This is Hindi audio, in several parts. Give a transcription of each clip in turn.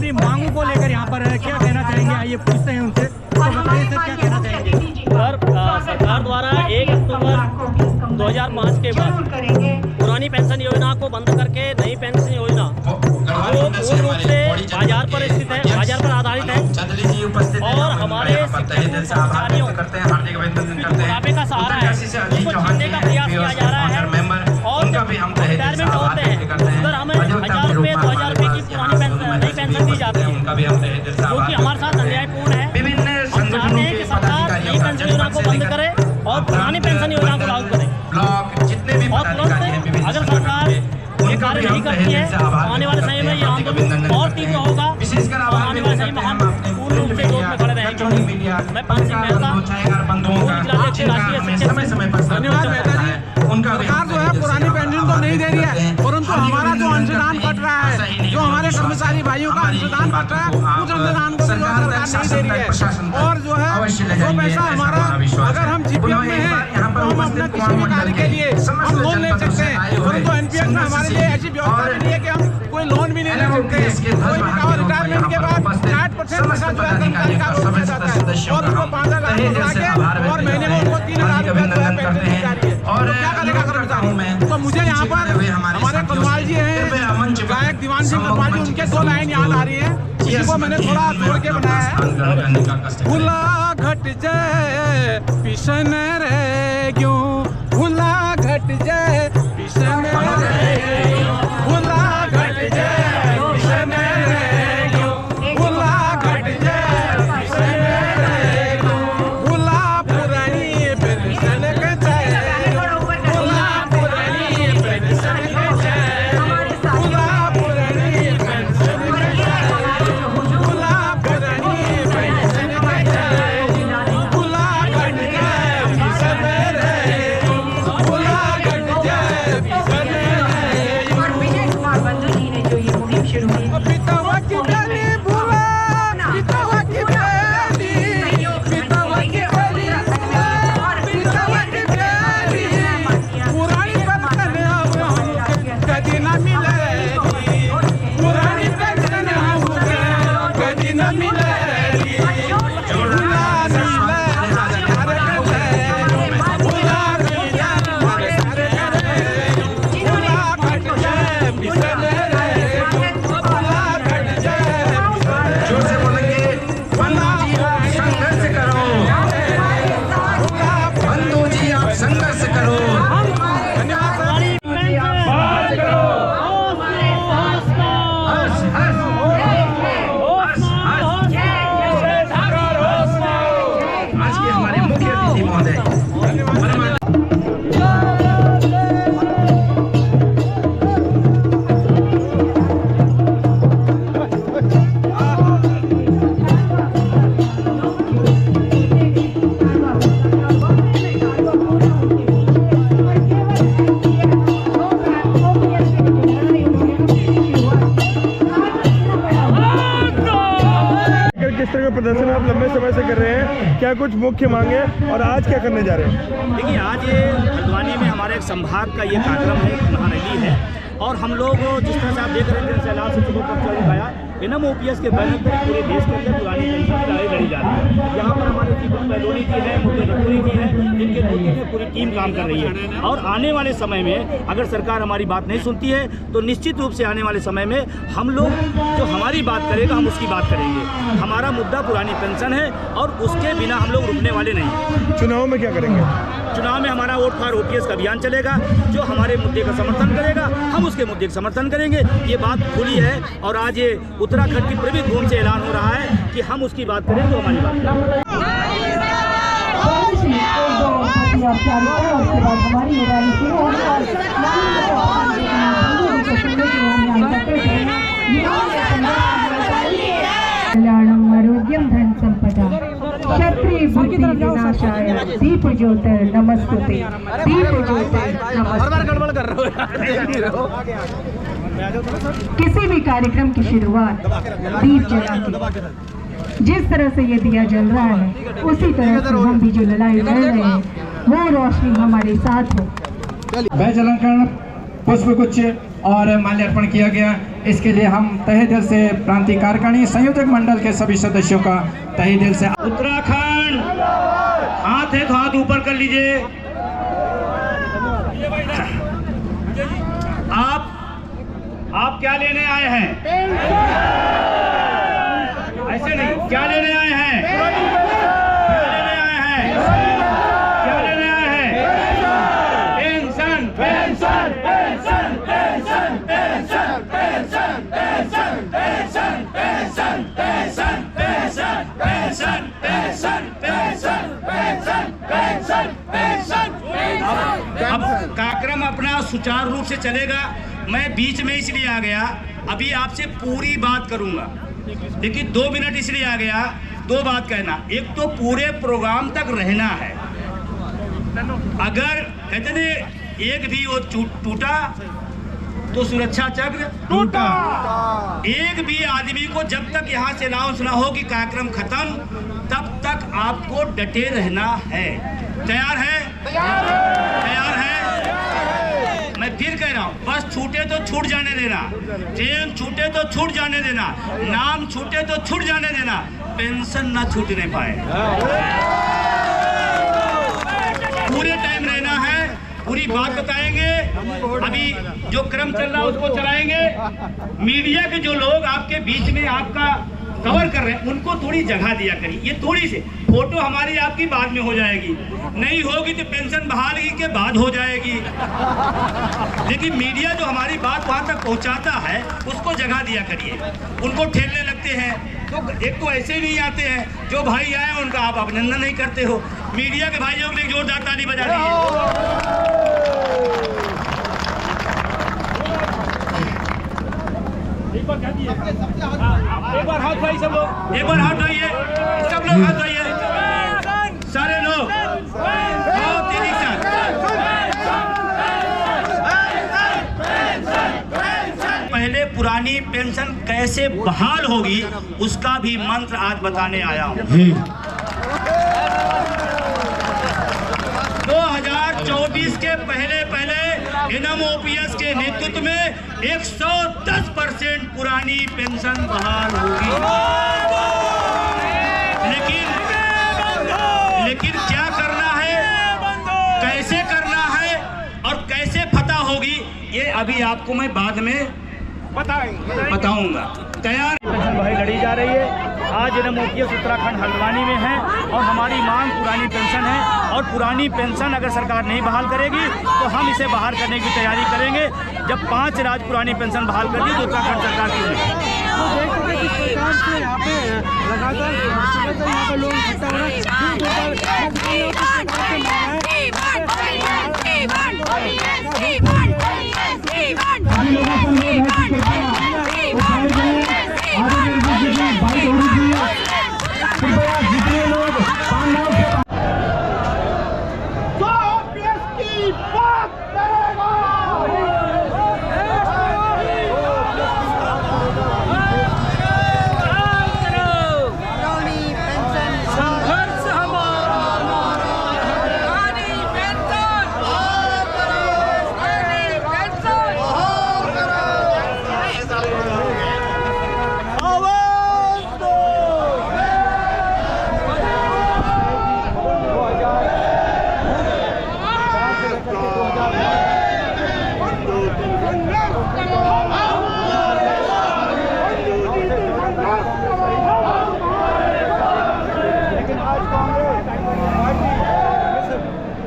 अपनी मांगों को लेकर यहाँ पर क्या कहना चाहेंगे, आइए पूछते हैं उनसे। तो बताइए सर, क्या कहना चाहेंगे? सर, सरकार द्वारा 1 अक्टूबर 2005 के बाद पुरानी पेंशन योजना को बंद करके नई पेंशन योजना जो पूर्ण रूप से बाजार पर स्थित है, बाजार पर आधारित है और हमारे कर्मचारियों बुढ़ापे का सहारा है, उसको छीनने का प्रयास किया जा रहा है। और रिटायरमेंट होते हैं उधर हमें 1000 रुपये 2000 रुपये की पुरानी पेंशन नई पेंशन दी जाती है, जो कि हमारे साथ अन्यायपूर्ण है। हम चाहते हैं कि सरकार नई पेंशन योजना को बंद करे और पुरानी पेंशन योजना को लागू करे। और तुरंत अगर सरकार ये कार्य नहीं करती है तो आने वाले समय में ये आंदोलन और तीव्र होगा और आने वाले समय में हम पूर्ण रूप से जोर में खड़े रहेंगे। मैं पान सिंह मेहता, जिलाध्यक्ष राष्ट्रीय शिक्षक। धन्यवाद मेहता जी। सरकार जो है पुरानी पेंशन तो नहीं दे रही है, परंतु हमारा जो अंशदान कट रहा है, जो हमारे कर्मचारी भाइयों का अंशदान कट रहा है, उस अंशदान को सरकार नहीं दे रही है। और जो है जो पैसा हमारा, अगर हम जीपीएफ में हैं तो हम अपने किसी भी कार्य के लिए हम लोन ले सकते हैं, परंतु एनपीएस में हमारे लिए ऐसी व्यवस्था नहीं है कि हम कोई लोन भी नहीं ले सकते। कोई भी कहा रिटायरमेंट के बाद 60% पैसा जो है कर्मचारी का रोक दिया जाता है और उनको 5,000 लाख और महीने में उनको 3,000 रुपये पेंशन दी जा रही है। और क्या करेगा कर्मचारी? तो मुझे यहाँ पर हमारे कलवाल जी हैं, गायक दीवान सिंह कलवाल जी, उनके 2 लाइन याद आ रही है, इसी को मैंने थोड़ा जोड़ के बनाया है। भूला घट जाए पिशन रे क्यों, भूला घट जाए पिशन रे, भूला घट जाए पिशन रे क्यों, भूला घट जाए पिशन रे क्यों, भूला पुरानी पेंशन के चाहे, भूला पुरानी पेंशन के चाहे, भूला पुरानी पेंशन के चाहे, भूला पुरानी पेंशन के चाहे, भूला घट जाए पिशन रे, भूला घट जाए पिशन रे। और विजय कुमार बंधु जी ने जो ये मुहिम शुरू की, पितावा की डाली भूला, पितावा की डाली, पितावा की डाली भूला, पितावा की डाली, पुरानी पेंशन अब कभी न मिलेगी, पुरानी पेंशन अब कभी न मिलेगी, भूला मिले हर करे, भूला मिले हर करे, भूला घट जाए पिशन रे, भूला घट जाए जोर से बोलेंगे, बंधु जी आप संघर्ष करो, बंधु जी आप संघर्ष करो। आज के हमारे मुख्य अतिथि महोदय किस तरह का प्रदर्शन आप लंबे समय से कर रहे हैं, क्या कुछ मुख्य मांगे और आज क्या करने जा रहे हैं? देखिए, आज ये हल्द्वानी में हमारे एक संभाग का ये कार्यक्रम है, महारैली है और हम लोग जिस तरह से आप देख रहे हैं सैलाब से चुनाव पर चल गया इनम ओपीएस के बैनर पर पूरे देश के अंदर पुरानी पेंशन की लड़ाई लड़ी जा रही है। यहाँ पर हमारे दीपक बहलोनी जी है, मुकेश रतूरी जी है, जिनके नेतृत्व में पूरी टीम काम कर रही है। और आने वाले समय में अगर सरकार हमारी बात नहीं सुनती है तो निश्चित रूप से आने वाले समय में हम लोग जो हमारी बात करेगा हम उसकी बात करेंगे। हमारा मुद्दा पुरानी पेंशन है और उसके बिना हम लोग रुकने वाले नहीं। चुनाव में क्या करेंगे? चुनाव में हमारा वोट फॉर ओपीएस का अभियान चलेगा, जो हमारे मुद्दे का समर्थन करेगा हम उसके मुद्दे का समर्थन करेंगे। ये बात खुली है और आज ये उत्तराखंड की प्रवीण भूमि से ऐलान हो रहा है कि हम उसकी बात करें तो हमारी बात करें। कल्याणम आरोग्यम धन संपदा क्षत्रिय बुद्धि विनाशाय दीप ज्योतिर नमस्तुते, दीप ज्योतिर नमस्तुते। किसी भी कार्यक्रम की शुरुआत दीप जला के जिस तरह से ये दिया जल रहा है उसी तरह से हम भी जो लड़ाई लड़ रहे हैं वो रोशनी हमारे साथ हो। मैं जलंकरण पुष्प गुच्छ और माल्यार्पण किया गया। इसके लिए हम तहे दिल से प्रांतीय कार्यकारिणी संयोजक मंडल के सभी सदस्यों का तहे दिल से उत्तराखंड, हाथ है तो हाथ ऊपर कर लीजिए। आप क्या लेने आए हैं? ऐसे नहीं, क्या लेने आए हैं? क्या लेने आए हैं? क्या लेने आए हैं? Pension, pension, pension, pension, pension, pension, pension, pension, pension, pension, pension, pension, pension, pension, pension, pension, pension. अब कार्यक्रम अपना सुचारू रूप से चलेगा। मैं बीच में इसलिए आ गया, अभी आपसे पूरी बात करूंगा, लेकिन 2 मिनट इसलिए आ गया, 2 बात कहना। एक तो पूरे प्रोग्राम तक रहना है। अगर कहते थे एक भी वो टूटा तो सुरक्षा चक्र टूटा। एक भी आदमी को जब तक यहाँ से अनाउंस ना हो कि कार्यक्रम खत्म, तब तक आपको डटे रहना है। तैयार है? तैयार है? मैं फिर कह रहा हूँ, बस छूटे तो छूट जाने देना, ट्रेन छूटे तो छूट जाने देना, नाम छूटे तो छूट जाने देना, पेंशन ना छूटने पाए। पूरे टाइम रहना है, पूरी बात बताएंगे। अभी जो क्रम चल रहा है उसको चलाएंगे। मीडिया के जो लोग आपके बीच में आपका कवर कर रहे हैं, उनको थोड़ी जगह दिया करिए। ये थोड़ी सी फोटो हमारी आपकी बाद में हो जाएगी, नहीं होगी तो पेंशन बहाली के बाद हो जाएगी। लेकिन मीडिया जो हमारी बात वहां तक पहुंचाता है, उसको जगह दिया करिए। उनको ठेलने लगते हैं तो एक तो ऐसे ही नहीं आते हैं, जो भाई आए उनका आप अभिनंदन नहीं करते हो। मीडिया के भाइयों के लिए जोरदार ताली बजा दीजिए। एक बार हाथ उठाइए सब लोग, एक बार हाथ उठाइए, सब लोग हाथ उठाइए, सारे लोग बहुत तेजी से। पहले पुरानी पेंशन कैसे बहाल होगी उसका भी मंत्र आज बताने आया हूँ। 2024 के पहले NMOPS के नेतृत्व में 110% पुरानी पेंशन बहाल होगी। लेकिन क्या करना है, कैसे करना है और कैसे फतह होगी, ये अभी आपको मैं बाद में बताऊंगा। तैयार पेंशन भाई लड़ी जा रही है। आज NMOPS उत्तराखंड हल्द्वानी में है और हमारी मांग पुरानी पेंशन है। और पुरानी पेंशन अगर सरकार नहीं बहाल करेगी तो हम इसे बहाल करने की तैयारी करेंगे। जब 5 राज्य पुरानी पेंशन बहाल कर दी तो उत्तराखंड सरकार की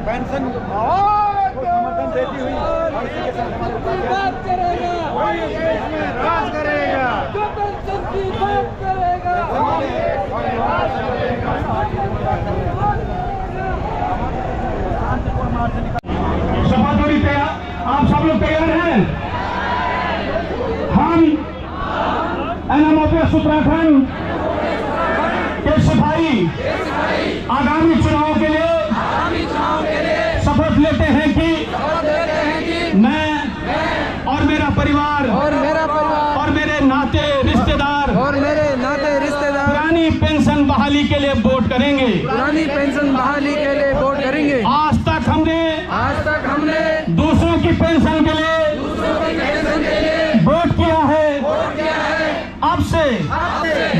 पेंशन को समर्थन देती हुई बात करेगा, राज करेगा, जो पेंशन की बात करेगा, सभापति तैयार, आप सब लोग तैयार हैं? हम NMOPS उत्तराखंड के सिपाही आगामी चुनाव के लिए शपथ लेते हैं कि मैं और मेरा परिवार और मेरे नाते रिश्तेदार पुरानी पेंशन बहाली के लिए वोट करेंगे। आज तक हमने दूसरों की पेंशन के लिए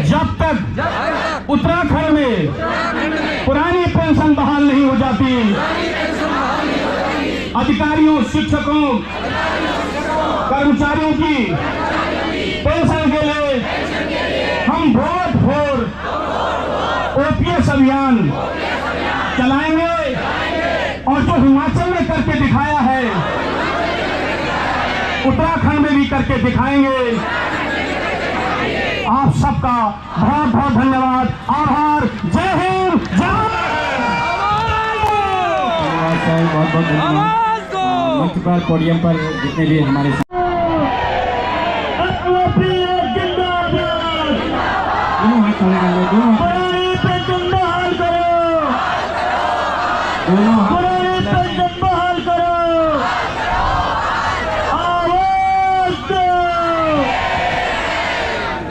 जब तक उत्तराखंड में पुरानी पेंशन बहाल नहीं हो जाती, अधिकारियों, शिक्षकों, कर्मचारियों की पेंशन के लिए हम वोट फॉर ओपीएस अभियान चलाएंगे और जो हिमाचल में करके दिखाया है उत्तराखंड में भी करके दिखाएंगे। आप सबका बहुत बहुत धन्यवाद, आभार, जय हिंद, जय बहुत बहुत धन्यवाद। मंच पर, पोडियम पर जितने भी हमारे दोनों हाथ खड़े कर लो, दोनों हाथ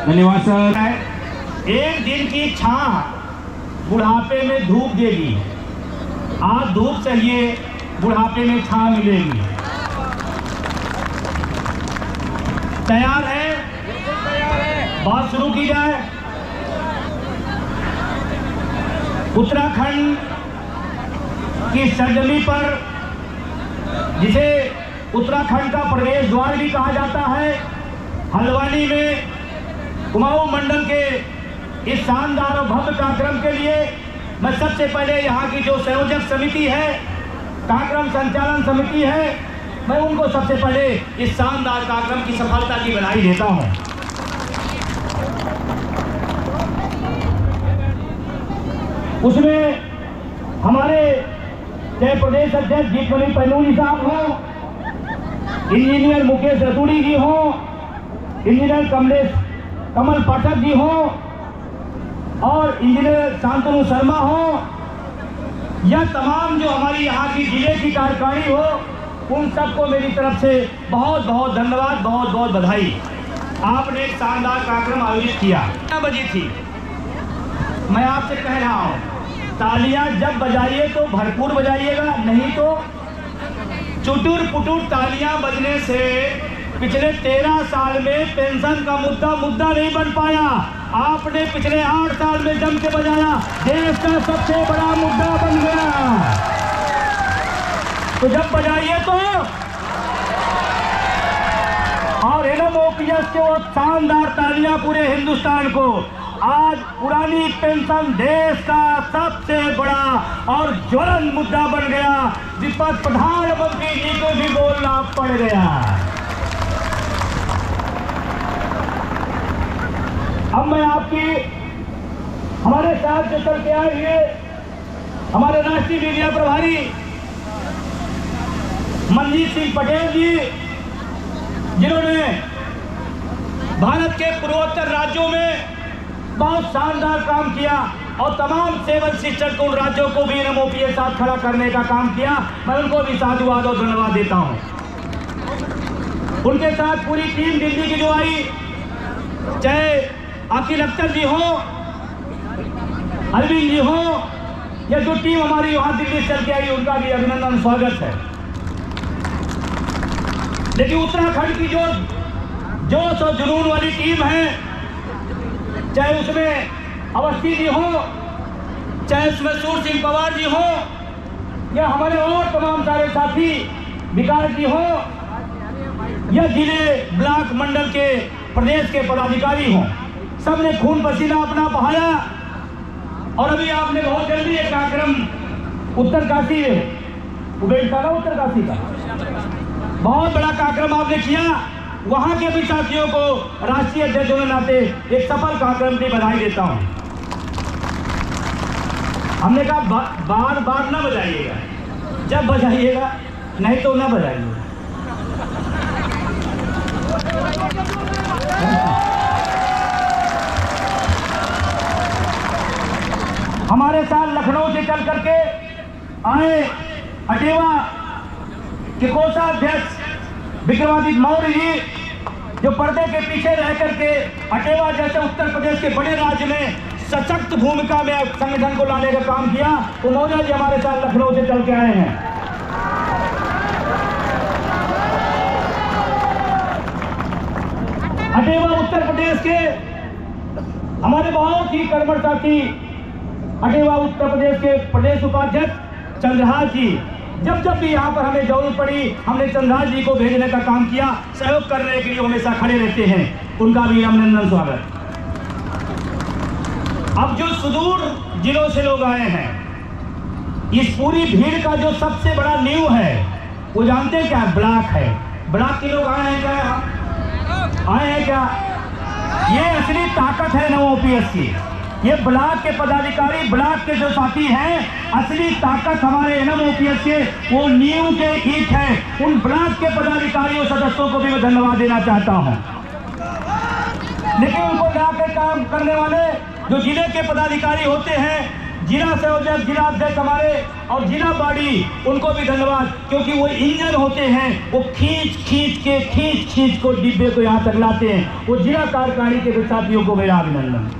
धन्यवाद सर। एक दिन की छां बुढ़ापे में धूप देगी। आज धूप चाहिए, बुढ़ापे में छां मिलेगी। तैयार है? बात शुरू की जाए। उत्तराखंड की सरजमी पर, जिसे उत्तराखंड का प्रवेश द्वार भी कहा जाता है, हल्द्वानी में कुमाऊं मंडल के इस शानदार और भव्य कार्यक्रम के लिए मैं सबसे पहले यहाँ की जो संयोजक समिति है, कार्यक्रम संचालन समिति है, मैं उनको सबसे पहले इस शानदार कार्यक्रम की सफलता की बधाई देता हूँ। उसमें हमारे चाहे प्रदेश अध्यक्ष जीतमणि पैनूरी साहब हों, इंजीनियर मुकेश रतूड़ी जी हों, इंजीनियर कमल पाठक जी हों और इंजीनियर शांतनु शर्मा हों, या तमाम जो हमारी यहाँ की जिले की कार्यकारिणी हो, उन सबको मेरी तरफ से बहुत बहुत धन्यवाद, बहुत बहुत बधाई। आपने एक शानदार कार्यक्रम आयोजित किया। 9 बजी थी। मैं आपसे कह रहा हूँ, तालियां जब बजाइए तो भरपूर बजाइएगा, नहीं तो चुटुर पुटुर तालियां बजने से पिछले 13 साल में पेंशन का मुद्दा नहीं बन पाया। आपने पिछले 8 साल में जम के बजाया, देश का सबसे बड़ा मुद्दा बन गया। तो जब बजाइए तो, और ओपीएस के वो शानदार तालियां पूरे हिंदुस्तान को। आज पुरानी पेंशन देश का सबसे बड़ा और ज्वलंत मुद्दा बन गया, जिस पर प्रधानमंत्री जी को भी बोलना पड़ गया। अब मैं आपकी हमारे साथ जो चल के आए हुए हमारे राष्ट्रीय मीडिया प्रभारी मनजीत सिंह पटेल जी, जिन्होंने भारत के पूर्वोत्तर राज्यों में बहुत शानदार काम किया और तमाम सेवन सिस्टर को, उन राज्यों को भी एनएमओपी के साथ खड़ा करने का काम किया, मैं उनको भी साधुवाद और धन्यवाद देता हूं। उनके साथ पूरी टीम दिल्ली की जो आई, चाहे अखिल अख्तर जी हो, अरविंद जी हो, या जो टीम हमारी वहां दिल्ली चल के आई, उनका भी अभिनंदन, स्वागत है। लेकिन उत्तराखंड की जो जोश और जुनून वाली टीम है, चाहे उसमें अवस्थी जी हो, चाहे उसमें सूर सिंह पवार जी हो, या हमारे और तमाम सारे साथी विकास जी हो, या जिले ब्लॉक मंडल के प्रदेश के पदाधिकारी हों, सबने खून पसीना अपना बहाया। और अभी आपने बहुत जल्दी एक कार्यक्रम उत्तरकाशी उबेड़ था ना, उत्तरकाशी का बहुत बड़ा कार्यक्रम आपने किया। वहां के भी साथियों को राष्ट्रीय अध्यक्ष होने नाते एक सफल कार्यक्रम की बधाई देता हूं। हमने कहा बार बार ना बजाइएगा, जब बजाइएगा, नहीं तो ना बजाइएगा। हमारे साथ लखनऊ से चल करके आए अटेवा के कोषाध्यक्ष विक्रमादित्य मौर्य जी, जो पर्दे के पीछे रह करके अटेवा जैसे उत्तर प्रदेश के बड़े राज्य में सशक्त भूमिका में संगठन को लाने का काम किया, तो मौर्य जी हमारे साथ लखनऊ से चल के आए हैं। अटेवा उत्तर प्रदेश के हमारे बहुत ही कर्मठ साथी अटेवा उत्तर प्रदेश के प्रदेश उपाध्यक्ष चंद्रहास जी, जब जब भी यहाँ पर हमें जरूरत पड़ी हमने चंद्रहास जी को भेजने का काम किया, सहयोग करने के लिए हमेशा खड़े रहते हैं, उनका भी अभिनंदन स्वागत। अब जो सुदूर जिलों से लोग आए हैं, इस पूरी भीड़ का जो सबसे बड़ा नींव है वो जानते हैं क्या? ब्लॉक है। ब्लॉक के लोग आए हैं क्या? आए हैं क्या? ये असली ताकत है नमो ओपीएस की। ये ब्लॉक के पदाधिकारी, ब्लॉक के जो साथी हैं, असली ताकत हमारे नमो ओपीएस के वो नींव के ईंट है। उन ब्लॉक के पदाधिकारियों सदस्यों को भी मैं धन्यवाद देना चाहता हूं। लेकिन उनको लाकर काम करने वाले जो जिले के पदाधिकारी होते हैं, जिला संयोजक, जिला अध्यक्ष हमारे और जिला बॉडी, उनको भी धन्यवाद, क्योंकि वो इंजन होते हैं। वो खींच को डिब्बे को यहाँ तक लाते हैं। वो जिला कार्यकारिणी के साथियों को मेरा अभिनंदन।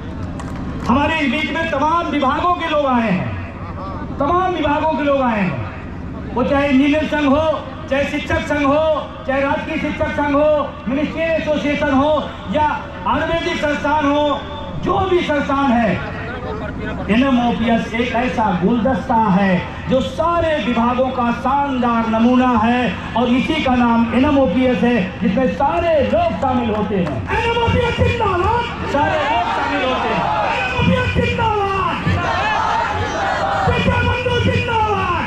हमारे इस बीच में तमाम विभागों के लोग आए हैं, तमाम विभागों के लोग आए हैं। वो चाहे इंजीनियर संघ हो, चाहे शिक्षक संघ हो, चाहे राजकीय शिक्षक संघ हो, मिनिस्ट्रियल एसोसिएशन हो या आयुर्वेदिक संस्थान हो, जो भी संस्थान है, एनएमओपीएस एक ऐसा गुलदस्ता है जो सारे विभागों का शानदार नमूना है और इसी का नाम एनएमओपीएस है, जिसमें सारे लोग शामिल होते हैं। एनएमओपीएस जिंदाबाद, सारे लोग शामिल होते हैं। एनएमओपीएस जिंदाबाद, जिंदाबाद।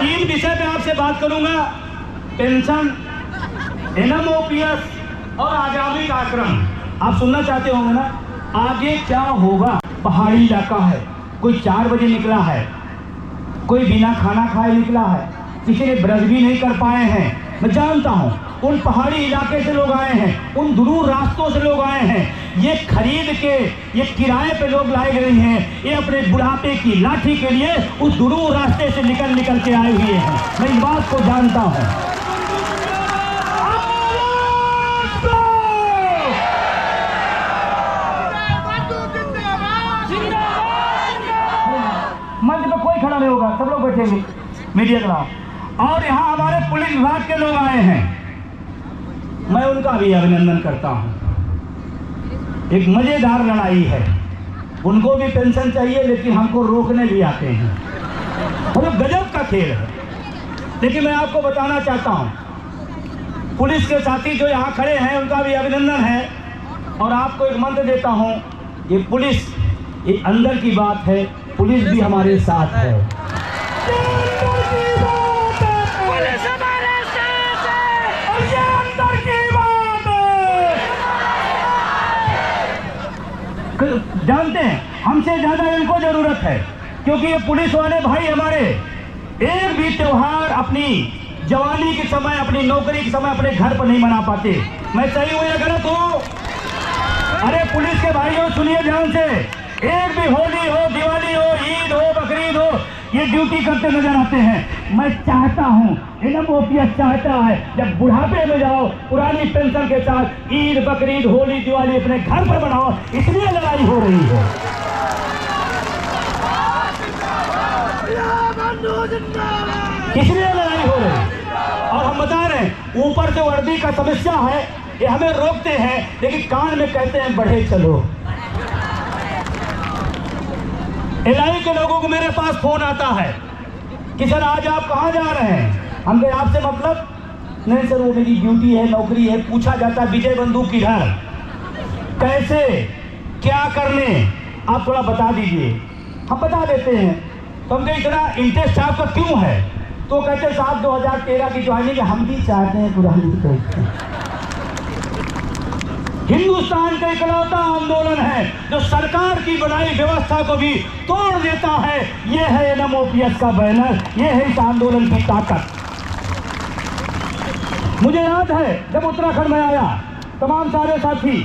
तीन विषय पे आपसे बात करूंगा: पेंशन, एनएमओपीएस और आगामी कार्यक्रम। आप सुनना चाहते होंगे ना, आगे क्या होगा? पहाड़ी इलाका है, कोई 4 बजे निकला है, कोई बिना खाना खाए निकला है, किसी ने ब्रश भी नहीं कर पाए हैं। मैं जानता हूँ उन पहाड़ी इलाके से लोग आए हैं, उन दूर रास्तों से लोग आए हैं। ये खरीद के, ये किराए पे लोग लाए गए हैं। ये अपने बुढ़ापे की लाठी के लिए उस दूर रास्ते से निकल के आए हुए हैं। मैं इस बात को जानता हूँ। मंच में कोई खड़ा नहीं होगा, सब लोग बैठेंगे, मीडिया के नाम। और यहाँ हमारे पुलिस विभाग के लोग आए हैं, मैं उनका भी अभिनंदन करता हूँ। एक मजेदार लड़ाई है, उनको भी पेंशन चाहिए लेकिन हमको रोकने भी आते हैं, और गजब का खेल है। लेकिन मैं आपको बताना चाहता हूँ, पुलिस के साथी जो यहाँ खड़े हैं उनका भी अभिनंदन है। और आपको एक मंत्र देता हूँ, ये पुलिस, ये अंदर की बात है, पुलिस भी हमारे साथ है। पुलिस हमारे साथ है और ये अंदर की बात है। जानते हैं हमसे ज्यादा इनको जरूरत है, क्योंकि ये पुलिस वाले भाई हमारे एक भी त्योहार अपनी जवानी के समय, अपनी नौकरी के समय अपने घर पर नहीं मना पाते। मैं सही हूँ या गलत हूँ? अरे पुलिस के भाइयों सुनिए ध्यान से, एक भी होली हो, दिवाली हो, ईद हो, बकरीद हो, ये ड्यूटी करते नजर आते हैं। मैं चाहता हूँ, एनएमओपीएस चाहता है, जब बुढ़ापे में जाओ पुरानी पेंशन के साथ ईद, बकरीद, होली, दिवाली अपने घर पर बनाओ। इसलिए लड़ाई हो रही है। इसलिए लड़ाई हो रही है। और हम बता रहे हैं, ऊपर से वर्दी का समस्या है, ये हमें रोकते हैं, लेकिन कान में कहते हैं बढ़े चलो। एलआई के लोगों को मेरे पास फोन आता है कि सर आज आप कहाँ जा रहे हैं? हम कहे आपसे मतलब? नहीं सर, वो मेरी ड्यूटी है, नौकरी है। पूछा जाता विजय बंदूक किधर, कैसे, क्या करने, आप थोड़ा बता दीजिए। हम बता देते हैं। तो हम कहे इतना इंटरेस्ट आपका क्यों है? तो कहते साहब 2013 की ज्वाइनिंग हम भी चाहते हैं पुरानी। हिंदुस्तान का इकलौता आंदोलन है जो सरकार की बनाई व्यवस्था को भी तोड़ देता है। ये है एनएमओपीएस का बैनर, ये है इस आंदोलन की ताकत। मुझे याद है जब उत्तराखंड में आया, तमाम सारे साथी,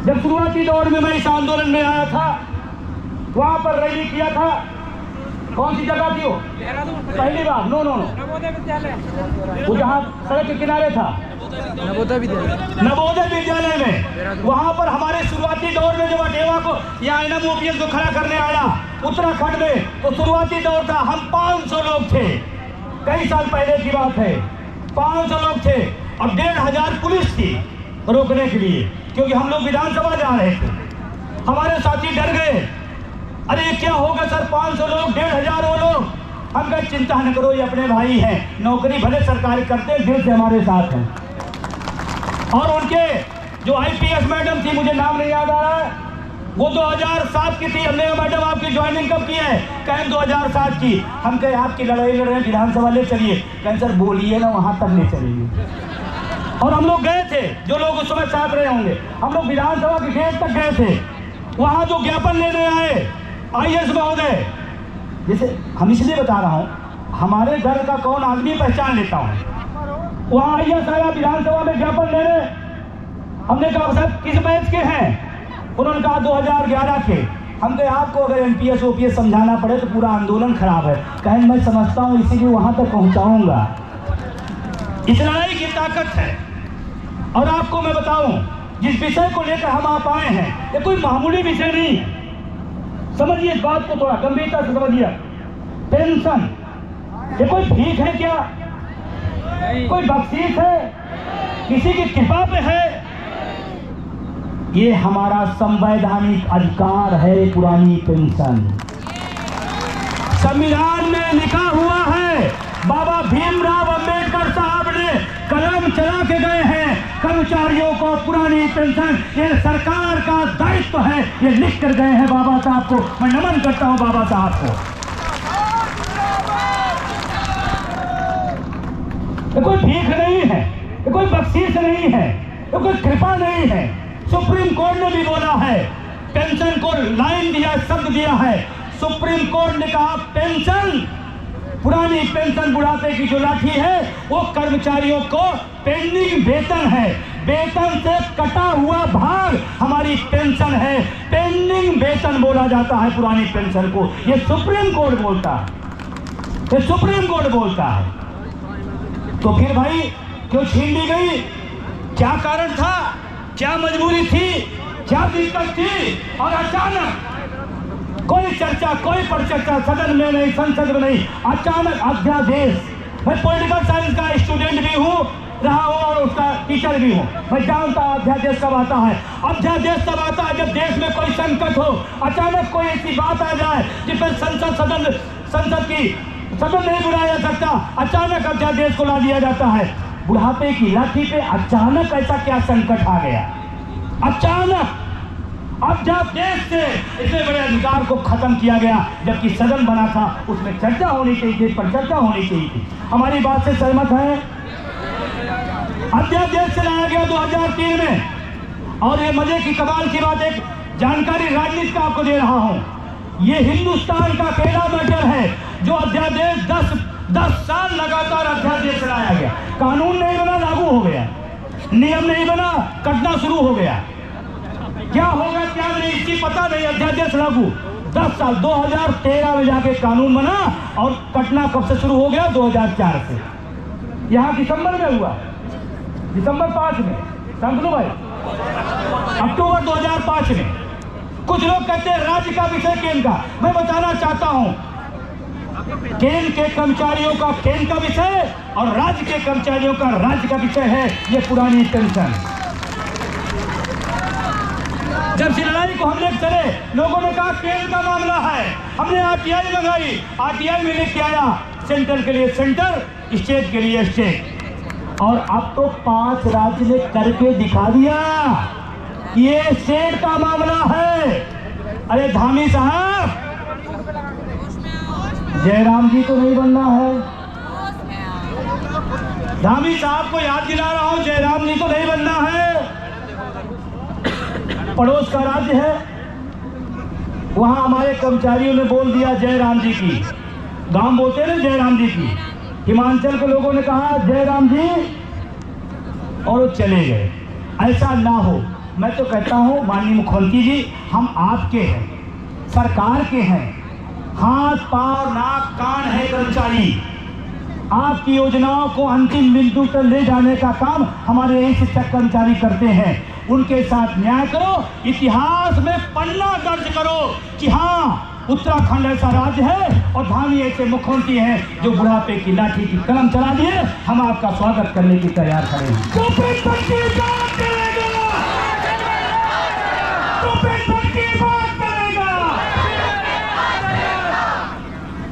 जब शुरुआती दौर में मैं इस आंदोलन में आया था, वहां पर रैली किया था। कौन सी जगह थी वो? पहली बार नो वो जहाँ सड़क के किनारे था, नवोदय विद्यालय में। वहां पर हमारे शुरुआती दौर में जब अटेवा को या एनएमओपीएस को खड़ा करने आया उत्तराखंड में, तो शुरुआती दौर था, हम 500 लोग थे। कई साल पहले की बात है, 500 लोग थे और 1500 पुलिस थी रोकने के लिए। क्योंकि हम लोग विधानसभा जा रहे थे। हमारे साथी डर गए, अरे ये क्या होगा सर, 500 लोग, 1500 वो लोग। हम कहे चिंता न करो, ये अपने भाई हैं, नौकरी भले सरकारी करते हैं, दिल से हमारे साथ हैं। और उनके जो IPS मैडम थी, मुझे नाम नहीं याद आ रहा है, वो 2007 की थी। हमने कहा मैडम आपकी ज्वाइनिंग कब की है? कहें 2007 की। हम कहे आपकी लड़ाई लड़ रहे हैं, विधानसभा ले चलिए। कहें सर बोलिए ना, वहां तक ले चलेंगे। और हम लोग गए थे, जो लोग उस समय साथ रहे होंगे, हम लोग विधानसभा के गेट तक गए थे। वहां जो ज्ञापन लेने आए IAS महोदय, जैसे हम इसलिए बता रहा हूँ, हमारे घर का कौन आदमी पहचान लेता हूँ। वहाँ IAS आया विधानसभा में ज्ञापन लेने। हमने कहा साहब किस बैच के हैं? उन्होंने कहा 2011 के। हम कहे आपको अगर MPS OPS समझाना पड़े तो पूरा आंदोलन खराब है। कहें मैं समझता हूँ, इसीलिए वहाँ तक पहुँचाऊँगा। इस लड़ाई की ताकत है। और आपको मैं बताऊँ, जिस विषय को लेकर हम आप आए हैं, ये कोई मामूली विषय नहीं है। समझिए इस बात को, थोड़ा गंभीरता से समझिए। पेंशन ये कोई भीख है क्या? कोई बख्शीश है? किसी की कृपा पे है? ये हमारा संवैधानिक अधिकार है। पुरानी पेंशन संविधान में लिखा हुआ है। बाबा भीमराव अंबेडकर साहब ने कलम चला के गए हैं, कर्मचारियों को पुरानी पेंशन ये सरकार का दायित्व है, ये लिख कर गए हैं बाबा साहब को। मैं नमन करता हूं बाबा साहब को। ये कोई भीख नहीं है, ये कोई बख्शीश नहीं है, ये कोई कृपा नहीं है। सुप्रीम कोर्ट ने भी बोला है, पेंशन को लाइन दिया, शब्द दिया है। सुप्रीम कोर्ट ने कहा पेंशन, पुरानी पेंशन बुढ़ापे की जो लाठी है, वो कर्मचारियों को पेंडिंग वेतन है। वेतन से कटा हुआ भाग हमारी पेंशन है। पेंडिंग वेतन बोला जाता है पुरानी पेंशन को। ये सुप्रीम कोर्ट बोलता है, ये सुप्रीम कोर्ट बोलता है। तो फिर भाई क्यों छीन ली गई? क्या कारण था? क्या मजबूरी थी? क्या दिक्कत थी? और अचानक कोई चर्चा, कोई परिचर्चा सदन में नहीं, संसद में नहीं, अचानक अध्यादेश। मैं पॉलिटिकल साइंस का स्टूडेंट भी हूँ, रहा हूँ और उसका टीचर भी हूँ। मैं जानता हूँ अध्यादेश कब आता है। अध्यादेश तब आता है जब देश में कोई संकट हो, अचानक कोई ऐसी बात आ जाए जिसमें सदन नहीं बुलाया जा सकता, अचानक अध्यादेश को ला दिया जाता है। बुढ़ापे की लाठी पे अचानक ऐसा क्या संकट आ गया? अचानक अध्यादेश से इतने बड़े अधिकार को खत्म किया गया, जबकि सदन बना था, उसमें चर्चा होनी चाहिए थी, पर चर्चा होनी चाहिए थी। हमारी बात से सहमत है? अध्यादेश से लाया गया 2003 में। और ये मजे की कमाल की बात, एक जानकारी राजनीति का आपको दे रहा हूं। ये हिंदुस्तान का पहला मैटर है जो अध्यादेश 10 साल लगातार अध्यादेश लाया गया। कानून नहीं बना, लागू हो गया। नियम नहीं बना, कटना शुरू हो गया। क्या होगा क्या नहीं इसकी पता नहीं, अध्यादेश लागू 10 साल। 2013 में जाके कानून बना और कटना कब से शुरू हो गया? 2004 से। यहाँ दिसंबर में हुआ, दिसंबर 5 में, समझ लो भाई, अक्टूबर 2005 में। कुछ लोग कहते हैं राज्य का विषय केंद्र का। मैं बताना चाहता हूं, केंद्र के कर्मचारियों का केंद्र का विषय और राज्य के कर्मचारियों का राज्य का विषय है ये पुरानी पेंशन। जब से लड़ाई को हम लोग चले, लोगों ने कहा केंद्र का मामला है, हमने RTI मंगाई, RTI में लेके आया, सेंटर के लिए सेंटर, स्टेट के लिए स्टेट। और अब तो 5 राज्य ने करके दिखा दिया, ये स्टेट का मामला है। अरे धामी साहब, जयराम जी तो नहीं बनना है। धामी साहब को याद दिला रहा हूं, जयराम जी तो नहीं बनना है। पड़ोस का राज्य है, वहां हमारे कर्मचारियों ने बोल दिया जयराम जी की, गांव बोलते ना जयराम जी की। हिमाचल के लोगों ने कहा जयराम जी और वो चले गए। ऐसा ना हो। मैं तो कहता हूं माननीय मुख्यमंत्री जी, हम आपके हैं, सरकार के हैं, हाथ पांव नाक कान है कर्मचारी। आपकी योजनाओं को अंतिम बिंदु तक ले जाने का काम हमारे यही शिक्षक कर्मचारी करते हैं। उनके साथ न्याय करो, इतिहास में पन्ना दर्ज करो कि हाँ उत्तराखंड ऐसा राज्य है और धामी ऐसे मुख्यमंत्री हैं जो बुढ़ापे की लाठी की कलम चला दिए। हम आपका स्वागत करने की तैयार खड़े हैं।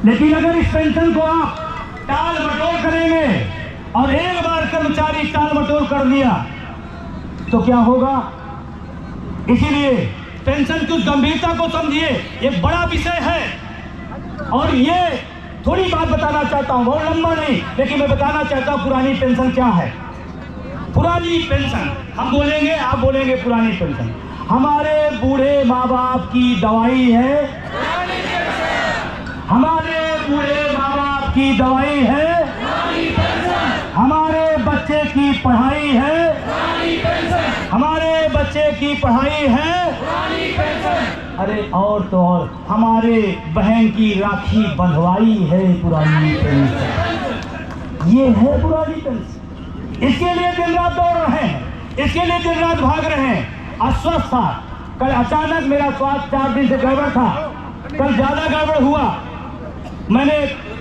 लेकिन अगर इस पेंशन को आप टाल मटोल करेंगे और एक बार कर्मचारी टाल मटोल कर दिया तो क्या होगा? इसीलिए पेंशन की उस गंभीरता को समझिए, ये बड़ा विषय है। और ये थोड़ी बात बताना चाहता हूं, बहुत लंबा नहीं, लेकिन मैं बताना चाहता हूं पुरानी पेंशन क्या है। पुरानी पेंशन हम बोलेंगे, आप बोलेंगे पुरानी पेंशन हमारे बूढ़े माँ बाप की दवाई है, हमारे बूढ़े माँ बाप की दवाई है, हमारे बच्चे की पढ़ाई है, हमारे बच्चे की पढ़ाई है, अरे और तो और हमारे बहन की राखी बंधवाई है पुरानी पेंशन। ये है पुरानी पेंशन। इसके लिए दिन रात दौड़ रहे हैं, इसके लिए दिन रात भाग रहे हैं। अस्वस्थ था, कल अचानक मेरा स्वास्थ्य 4 दिन से गड़बड़ था, कल ज्यादा गड़बड़ हुआ। मैंने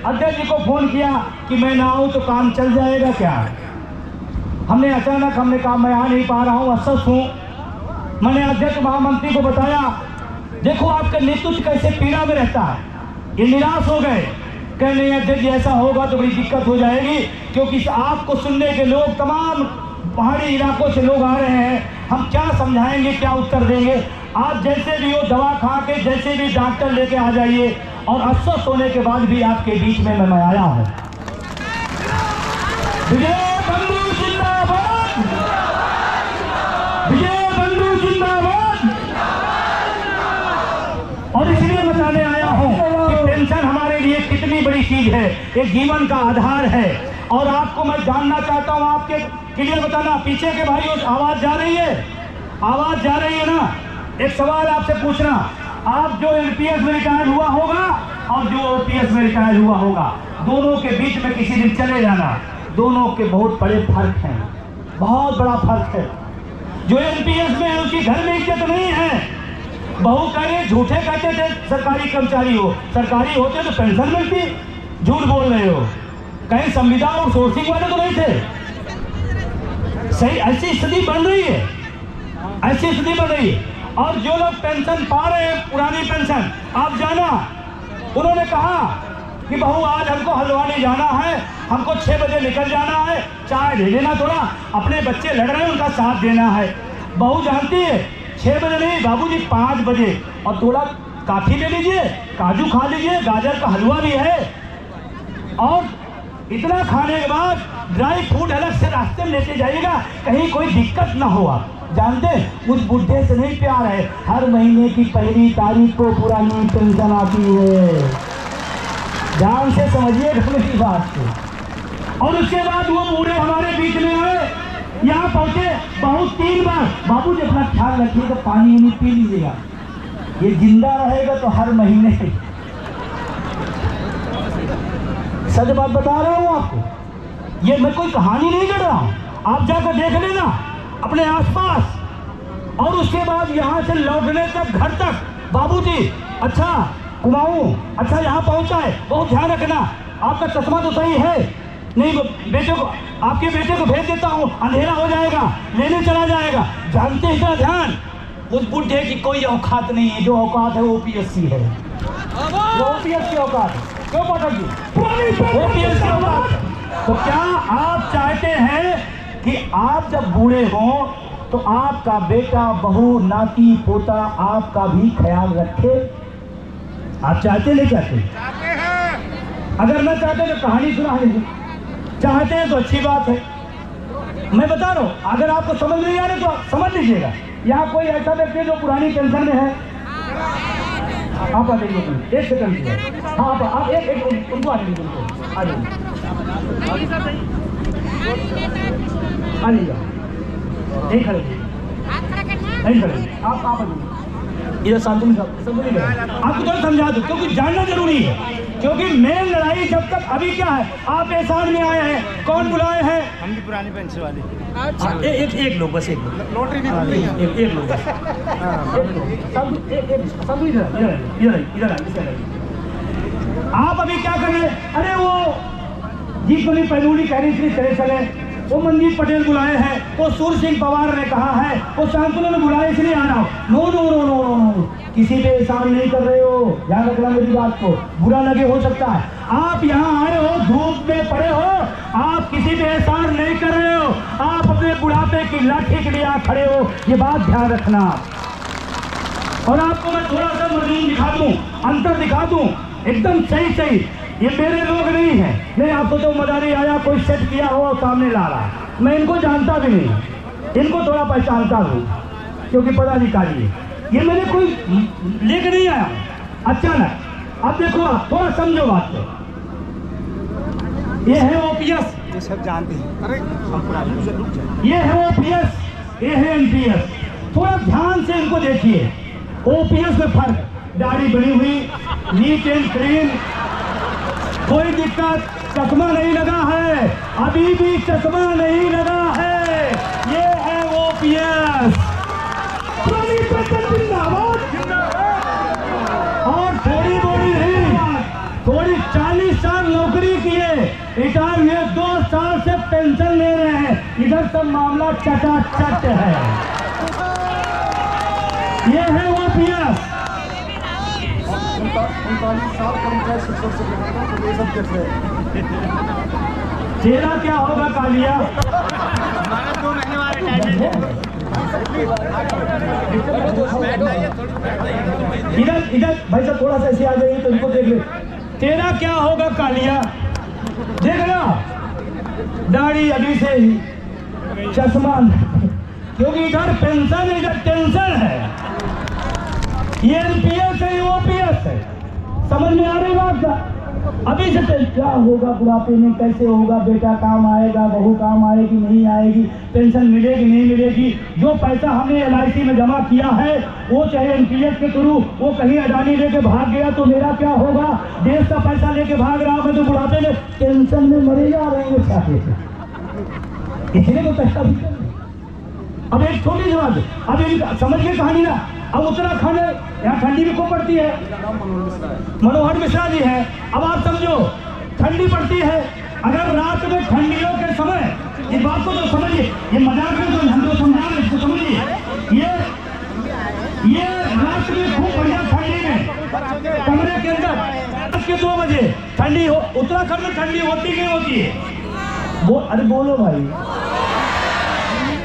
अध्यक्ष जी को फोन किया कि मैं ना आऊं तो काम चल जाएगा क्या? हमने कहा मैं आ नहीं पा रहा हूं, अस्वस्थ हूं। मैंने अध्यक्ष महामंत्री को बताया, देखो आपका नेतृत्व कैसे पीड़ा में रहता है। ये निराश हो गए, कह नहीं अध्यक्ष जी ऐसा होगा तो बड़ी दिक्कत हो जाएगी, क्योंकि आपको सुनने के लोग तमाम पहाड़ी इलाकों से लोग आ रहे हैं, हम क्या समझाएंगे, क्या उत्तर देंगे। आप जैसे भी हो दवा खा के जैसे भी डॉक्टर लेके आ जाइए, और अस्वस्थ होने के बाद भी आपके बीच में मैं आया हूं। विजय बंधु जिंदाबाद, विजय बंधु जिंदाबाद। और इसलिए बताने आया हूं कि पेंशन हमारे लिए कितनी बड़ी चीज है, एक जीवन का आधार है। और आपको मैं जानना चाहता हूं, आपके क्लियर बताना, पीछे के भाइयों आवाज जा रही है, आवाज जा रही है ना? एक सवाल आपसे पूछना, आप जो एनपीएस में रिटायर हुआ होगा और जो ओपीएस में रिटायर हुआ होगा, दोनों के बीच में किसी दिन चले जाना, दोनों के बहुत बड़े फर्क हैं, बहुत बड़ा फर्क है। जो एनपीएस में है उसकी घर में इज्जत नहीं है। बहू कह रहे झूठे कहते थे सरकारी कर्मचारी हो, सरकारी होते तो पेंशन मिलती, झूठ बोल रहे हो। कहीं संविदा और सोर्सिंग वाले तो नहीं थे। सही ऐसी स्थिति बन रही है, ऐसी स्थिति बन रही है। और जो लोग पेंशन पा रहे हैं पुरानी पेंशन, आप जाना, उन्होंने कहा कि बहू आज हमको हल्द्वानी जाना है, हमको 6 बजे निकल जाना है, चाय दे देना, थोड़ा अपने बच्चे लड़ रहे हैं उनका साथ देना है। बहू जानती है 6 बजे नहीं बाबूजी 5 बजे, और थोड़ा काफी ले लीजिए, काजू खा लीजिए, गाजर का हलवा भी है। और इतना खाने के बाद ड्राई फ्रूट अलग से रास्ते में लेके जाइएगा, कहीं कोई दिक्कत ना हो। आप जानते उस बुढ़े से नहीं प्यार है, हर महीने की 1 तारीख को पुरानी पेंशन आती है। ध्यान से समझिए मेरी बात को। और उसके बाद वो बूढ़े हमारे बीच में आए, यहाँ पहुंचे, बहुत 3 बार बाबूजी अपना ख्याल रखिएगा, पानी नहीं पी लीजिएगा, ये जिंदा रहेगा तो हर महीने। सच बात बता रहा हूँ आपको, ये मैं कोई कहानी नहीं कर रहा हूँ, आप जाकर देख लेना अपने आसपास। और उसके बाद यहाँ से लौटने तक घर तक, बाबूजी अच्छा कुमाऊं, अच्छा यहाँ पहुँचा है, बहुत ध्यान रखना, आपका चश्मा तो सही है नहीं, बेटे को, आपके बेटे को भेज देता हूँ, अंधेरा हो जाएगा, लेने चला जाएगा। जानते हैं इतना ध्यान, उस बुढ़े की कोई औकात नहीं है, जो औकात है वो ओपीएससी है, वो ओपीएस की औकात है। क्यों पाठक जी, ओपीएस की औकात। तो क्या आप चाहते हैं कि आप जब बूढ़े हों तो आपका बेटा, बहू, नाती, पोता आपका भी ख्याल रखे? आप चाहते नहीं चाहते? अगर न चाहते तो कहानी सुना लीजिए, चाहते हैं तो अच्छी बात है। मैं बता रहा हूँ, अगर आपको समझ नहीं आ रही तो समझ लीजिएगा। यहाँ कोई ऐसा व्यक्ति जो पुरानी पेंशन में है, आप आ जाइए, 1 सेकंड। हाँ आप एक उनको आ जाइए, उनको आ जाइए, आ जाइए, नहीं खड़े, नहीं खड़े, आप आ जाइए इधर, शांति से आपको तो समझा दो, क्योंकि जानना जरूरी है। क्योंकि मेन लड़ाई जब तक, अभी क्या है, आप एहसान में आए हैं, कौन बुलाए हैं? हम भी पुरानी पेंशन वाले। एक लोग, बस एक लोग, लॉटरी नहीं, एक लोग, सब इधर। आप अभी क्या कर रहे हैं? अरे वो जीत बनी पहलूनी कह रही थी चले चले, वो मनदीप पटेल बुलाए हैं, वो सूर्य सिंह पवार ने कहा है, वो शांतनु ने बुलाए इसलिए आ रहा हूँ। No no no no no no, किसी पे एहसान नहीं कर रहे हो, ध्यान रखना मेरी बात को, बुरा लगे हो सकता है। आप यहाँ आए हो, धूप में पड़े हो, आप किसी पे एहसान नहीं कर रहे हो, आप अपने बुढ़ापे की लाठी के लिए यहाँ खड़े हो, ये बात ध्यान रखना। और आपको मैं थोड़ा सा मजमून दिखा दूं, अंतर दिखा दूं, एकदम सही सही, ये मेरे लोग नहीं है। नहीं, आपको तो मजा नहीं आया, कोई सेट किया हो और सामने ला रहा है। मैं इनको जानता भी नहीं, इनको थोड़ा पहचानता हूँ क्योंकि पदाधिकारी है। ये मैंने कोई लेके नहीं आया अचानक। अब देखो, आप थोड़ा समझो बात को। ये है ओपीएस, ये सब जानते हैं। अरे ये है ओपीएस, ये है एनपीएस। थोड़ा ध्यान से इनको देखिए। ओपीएस में फर्क, दाढ़ी बनी हुई, नीट एंड क्लीन, कोई दिक्कत, चश्मा नहीं लगा है, अभी भी चश्मा नहीं लगा है। ये है ओपीएस। और थोड़ी बोली नहीं, थोड़ी 40 साल नौकरी किए, रिटायर हुए, 2 साल से पेंशन ले रहे हैं। इधर सब मामला चटाचट है। ये है ओपीएस। 39 साल पंचायत शिक्षक से लगा तो ये सब कैसे तेरा क्या होगा कालिया? हमारा 2 महीने वाला रिटायरमेंट। इधर भाई साहब थोड़ा सा ऐसे आ जाइए तो इनको देख ले। तेरा क्या होगा कालिया? देख ना, दाढ़ी अभी से ही, चश्मा, क्योंकि इधर पेंशन, इधर टेंशन है। ये एनपीएस है, ओपीएस है। समझ में आ रही बात का? अभी से क्या होगा बुढ़ापे में, कैसे होगा, बेटा काम आएगा, बहू काम आएगी, नहीं आएगी, पेंशन मिलेगी, नहीं मिलेगी। जो पैसा हमने LIC में जमा किया है, वो चाहे एनपीएस के थ्रू वो कहीं अडानी लेके भाग गया तो मेरा क्या होगा? देश का पैसा लेके भाग रहा मैं तो बुढ़ापे में टेंशन में मरे जा रहेंगे चाहे, इसलिए तो पैसा भी। अब एक छोटी सी बात, अब समझ के कहानी ना। अब उत्तराखंड है, यहाँ ठंडी भी खूब पड़ती है, मनोहर मिश्रा जी है। अब आप समझो, ठंडी पड़ती है, अगर रात में ठंडियों के समय, इस बात को तो समझिए, ये मजाक में तो हम तो समझा रहे, इसको समझिए। ये रात में खूब बढ़िया ठंडी में कमरे के अंदर रात के 2 बजे ठंडी हो, उत्तराखंड में ठंडी होती नहीं होती है? वो अरे बोलो भाई,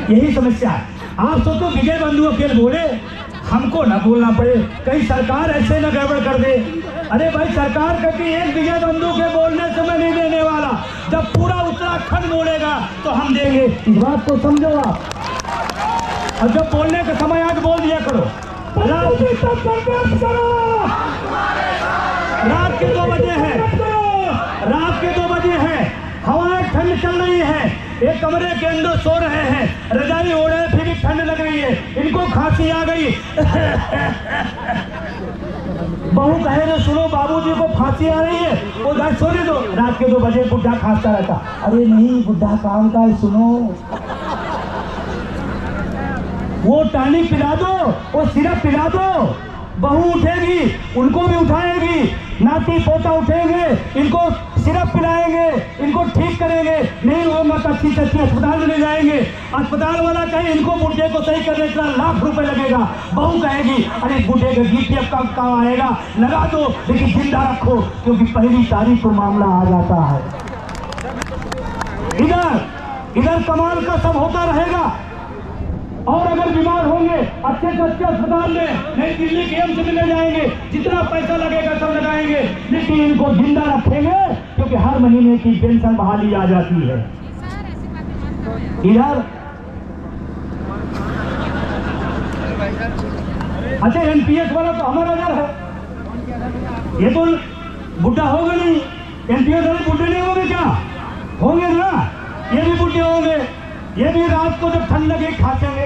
यही समस्या है। आप सोचो विजय बंधु अकेले बोले, हमको ना बोलना पड़े, कहीं सरकार ऐसे ना गड़बड़ कर दे। अरे भाई, सरकार कहती है विजय बंधु के बोलने से मैं नहीं देने वाला, जब पूरा उत्तराखंड बोलेगा तो हम देंगे। इस बात को समझो आप। और जब बोलने का समय आज बोल दिया करो। रात के 2 बजे है, रात के 2 बजे है, हवाएं ठंड चल रही है, एक कमरे के अंदर सो रहे हैं, रजाई ओढ़ रहे, फिर भी ठंड लग रही है, इनको खांसी आ गई। बहू कहे ना, सुनो बाबूजी को फांसी आ रही है, वो जाए सोने दो। रात के 2 बजे बुढ़ा खांसता रहता, अरे नहीं बुढ़ा काम का है, सुनो, वो टॉनिक पिला दो, वो सिरप पिला दो। बहू उठेगी, उनको भी उठाएगी, नाती पोता उठेंगे, इनको सिरप पिलाएंगे, इनको ठीक करेंगे, नहीं होगा तो अच्छी अस्पताल में ले जाएंगे। अस्पताल वाला कहे इनको बुढ़े को सही करने का लाख रुपए लगेगा। बहू कहेगी अरे बुढ़े का GPF का काम आएगा, लगा दो लेकिन जिंदा रखो, क्योंकि 1 तारीख को मामला आ जाता है। इधर कमाल का सब होता रहेगा। और अगर बीमार होंगे अच्छे से अच्छे अस्पताल में, नई दिल्ली के एम्स में ले जाएंगे, जितना पैसा लगेगा सब लगाएंगे, लेकिन इनको जिंदा रखेंगे क्योंकि हर महीने की पेंशन बहाली आ जाती है। इधर अच्छा एनपीएस वाला तो हमारा इधर है, ये तो बुढ़ा होगा नहीं, एनपीएस वाले बुढ़े नहीं होंगे क्या? होंगे ना, ये भी बुढ़े होंगे, ये भी रात को जब ठंड लगे खासेंगे।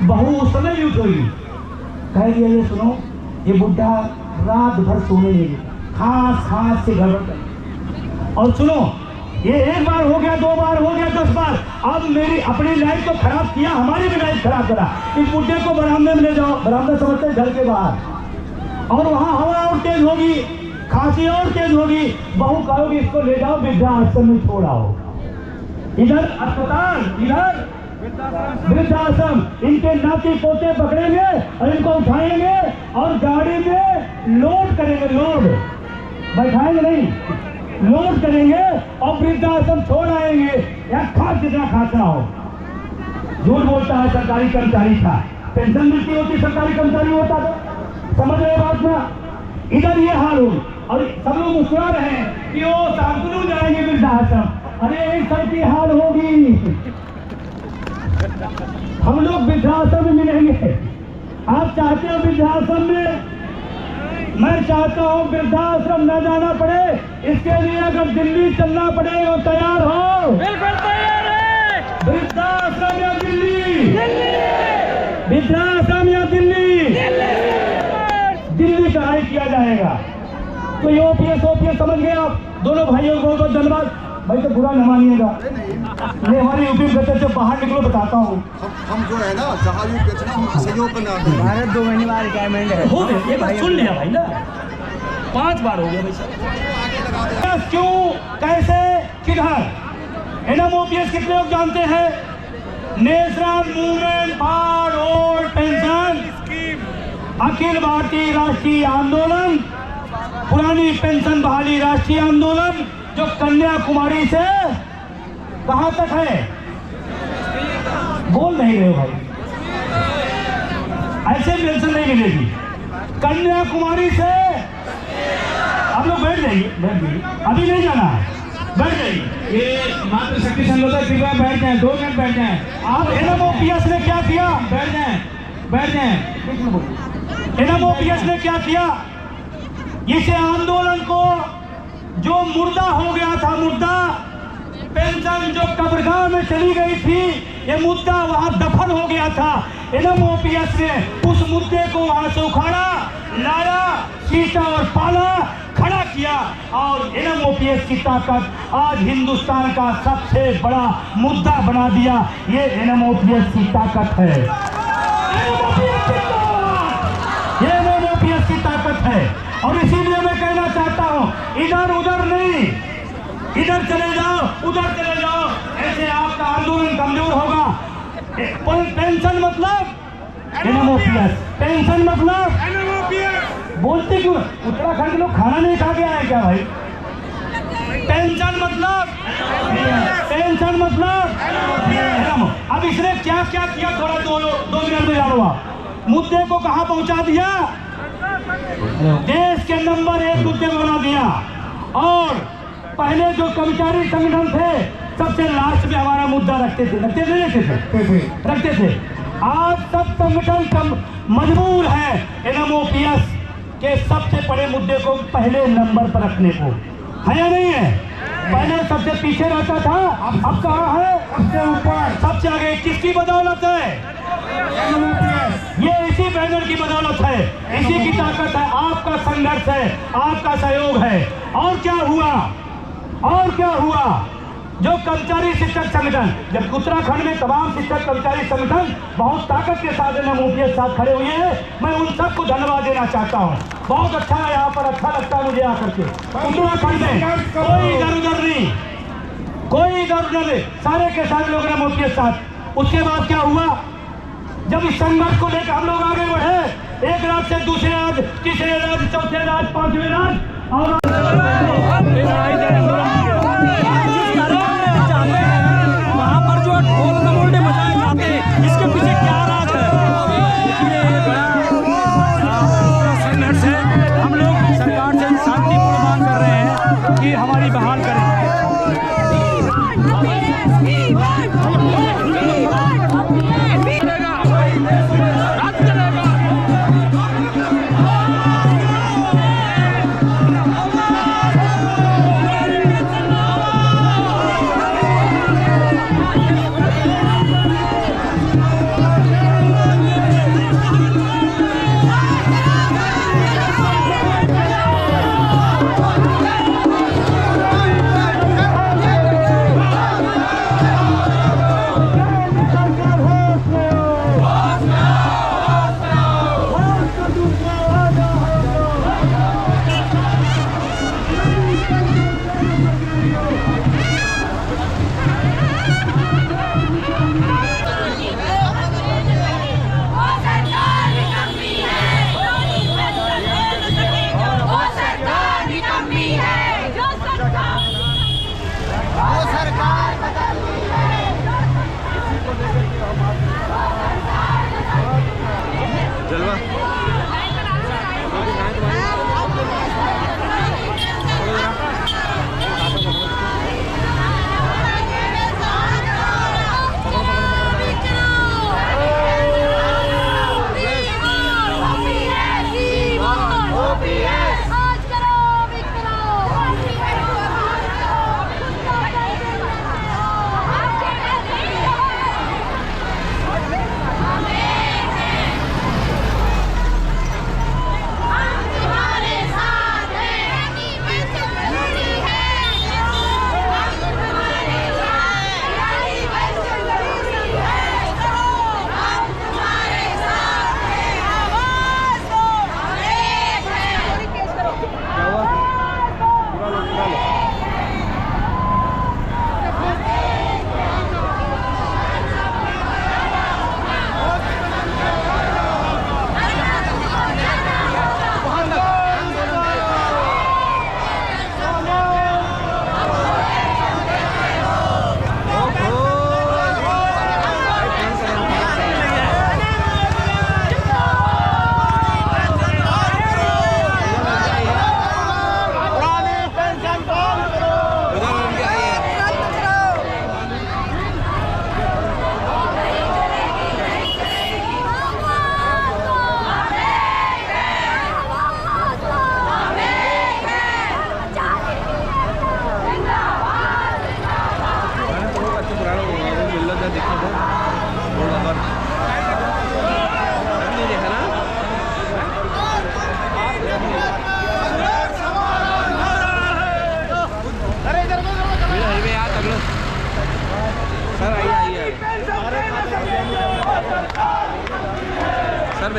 बहू उस समय भी उठेगी, कहेगी ये सुनो, ये बुढ़ा रात भर सोने नहीं, खास से गड़बड़। और सुनो, ये 1 बार हो गया, 2 बार हो गया, 10 बार, अब मेरी अपनी लाइफ तो खराब किया, हमारी भी लाइफ खराब करा। इस बुढ़े को बरामदे में ले जाओ, बरामदा समझते घर के बाहर, और वहाँ हवा और तेज होगी, खांसी और तेज होगी, बहू कहोगी इसको ले जाओ वृद्धाश्रम में छोड़ाओ। इधर अस्पताल, इधर वृद्धाश्रम, इनके नाती पोते पकड़ेंगे और इनको उठाएंगे और गाड़ी में लोड करेंगे, लोड बैठाएंगे नहीं, लोड करेंगे और वृद्धाश्रम छोड़ आएंगे या खास जितना खासा हो। झूठ बोलता है सरकारी कर्मचारी था, पेंशन मिलती होती सरकारी कर्मचारी होता था, समझ रहे बात ना। इधर ये हाल हो और सब लोग मुस्कुरा रहे हैं कि वो शांतनु जाएंगे वृद्धाश्रम। अरे एक सब की हाल होगी, हम लोग वृद्धाश्रम में मिलेंगे। आप चाहते हो वृद्धाश्रम में, मैं चाहता हूँ वृद्धाश्रम न जाना पड़े, इसके लिए अगर दिल्ली चलना पड़े तो तैयार हो? बिल्कुल तैयार है। वृद्धाश्रम या दिल्ली, वृद्धाश्रम या दिल्ली, दिल्ली का हाई किया जाएगा। तो ये ओपीएस समझ गए आप। दोनों भाइयों को बहुत धन्यवाद। भाई तो बुरा न मानिएगा, ये हमारी यूपी में से बाहर निकलो बताता हूँ। हम जो है ना जहाँ भी बेचना हम सहयोग करना आते हैं। भारत 2 महीने बाद रिटायरमेंट है। हो गया, ये बात सुन लिया भाई ना, 5 बार हो गया भाई साहब। क्यों, कैसे, किधर? NMOPS कितने लोग जानते हैं? National movement for old pension, अखिल भारतीय राष्ट्रीय आंदोलन, पुरानी पेंशन बहाली राष्ट्रीय आंदोलन, जो कन्याकुमारी से कहां तक है? बोल नहीं रहे हो भाई, ऐसे पेंशन नहीं मिलेगी। कन्याकुमारी से आप लोग बैठ जाइए, अभी नहीं जाना है, बैठ जाइए। ये मात्र शक्ति संगठन कृपया बैठ जाएं, 2 मिनट बैठ जाएं। आप NMOPS ने क्या किया? बैठ जाएं, बैठ जाएं। NMOPS ने क्या किया? इस आंदोलन को जो मुर्दा हो गया था, मुर्दा पेंशन जो कब्रगाह में चली गई थी, ये मुद्दा वहां दफन हो गया था। NMOPS ने उस मुद्दे को वहां से उखाड़ा, लाया, सींचा और पाला, खड़ा किया और NMOPS की ताकत आज हिंदुस्तान का सबसे बड़ा मुद्दा बना दिया। ये NMOPS की ताकत है, ये NMOPS की ताकत है। और इसीलिए मैं कहना चाहता हूं, इधर उधर नहीं, इधर चले जाओ, उधर चले जाओ, ऐसे आपका आंदोलन कमजोर होगा। पेंशन मतलब NMOPS, पेंशन मतलब NMOPS। बोलते क्यों? उत्तराखंड के लोग खाना नहीं खा के आए क्या भाई? पेंशन मतलब, पेंशन मतलब। अब इसने क्या क्या किया, थोड़ा 2 मिनट में जानो आप। मुद्दे को कहां पहुंचा दिया? देश के नंबर 1 मुद्दे को बना दिया। और पहले जो कर्मचारी संगठन थे सबसे लास्ट में हमारा मुद्दा रखते थे, रखते थे। आज सब संगठन मजबूर है NMOPS के सबसे बड़े मुद्दे को पहले नंबर पर रखने को, है या नहीं है? पहले सबसे पीछे रहता था, अब कहाँ है? सबसे ऊपर, सबसे आगे। किसकी बदौलत है? ये इसी बैनर की बदौलत है, इसी की ताकत है, आपका संघर्ष है, आपका सहयोग है। और क्या हुआ? और क्या हुआ? जो कर्मचारी शिक्षक संगठन, जब उत्तराखंड में तमाम शिक्षक कर्मचारी संगठन बहुत ताकत के साथ NMOPS साथ खड़े हुए हैं, मैं उन सबको धन्यवाद देना चाहता हूँ। बहुत अच्छा है, यहाँ पर अच्छा लगता है मुझे आकर के। उत्तराखंड में कोई इधर उधर नहीं, कोई इधर उधर नहीं, सारे के सारे लोग NMOPS साथ। उसके बाद क्या हुआ? जब इस संघर्ष को लेकर हम लोग आगे बढ़े, एक राज्य से दूसरे राज्य, तीसरे राज्य, चौथे राज्य, 5वें राज्य, और वहाँ पर जो ढोल नगोटे बजाए जाते हैं, इसके पीछे क्या राज है? ये बड़ा संघर्ष है। हम लोग सरकार से शांतिपूर्ण मांग कर रहे हैं कि हमारी बहाल करें।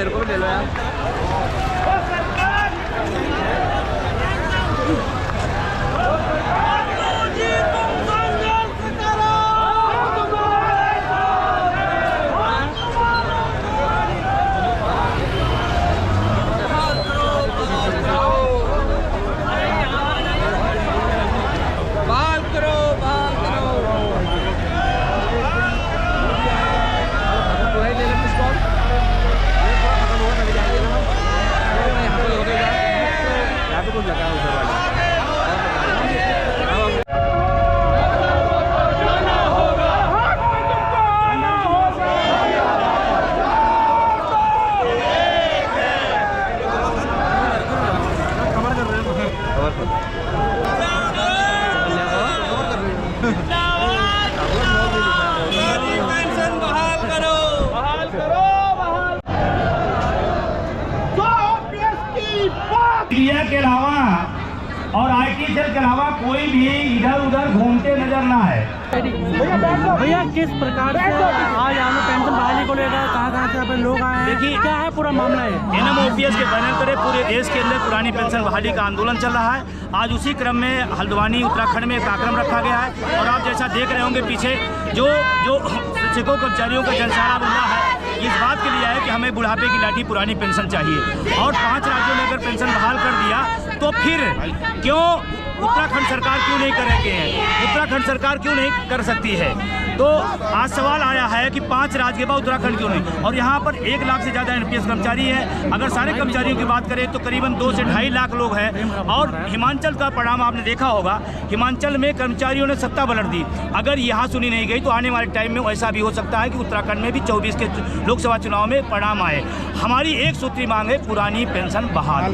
मेरे को भी ले लो यार। मीडिया के अलावा और आईटी सेल के अलावा कोई भी इधर उधर घूमते नजर ना है। भैया किस प्रकार से आज आपने पेंशन बहाली को लेकर कहाँ से यहाँ लोग आए हैं? देखिए क्या है पूरा मामला है। NMOPS के बैनर तले पूरे देश के अंदर पुरानी पेंशन बहाली का आंदोलन चल रहा है। आज उसी क्रम में हल्द्वानी उत्तराखंड में कार्यक्रम रखा गया है और आप जैसा देख रहे होंगे पीछे जो शिक्षकों कर्मचारियों का जनसारा बन रहा है, इस बात के लिए है कि हमें बुढ़ापे की लाठी पुरानी पेंशन चाहिए। और 5 राज्यों में अगर पेंशन बहाल कर दिया तो फिर क्यों उत्तराखंड सरकार क्यों नहीं करेंगे? उत्तराखंड सरकार क्यों नहीं कर सकती है? तो आज सवाल आया है कि 5 राज्य के बाद उत्तराखंड क्यों नहीं? और यहाँ पर 1 लाख से ज़्यादा NPS कर्मचारी हैं। अगर सारे कर्मचारियों की बात करें तो करीबन 2 से 2.5 लाख लोग हैं। और हिमाचल का परिणाम आपने देखा होगा, हिमाचल में कर्मचारियों ने सत्ता पलट दी। अगर यहाँ सुनी नहीं गई तो आने वाले टाइम में ऐसा भी हो सकता है कि उत्तराखंड में भी 24 के लोकसभा चुनाव में परिणाम आए। हमारी एक सूत्री मांग है पुरानी पेंशन बहाल।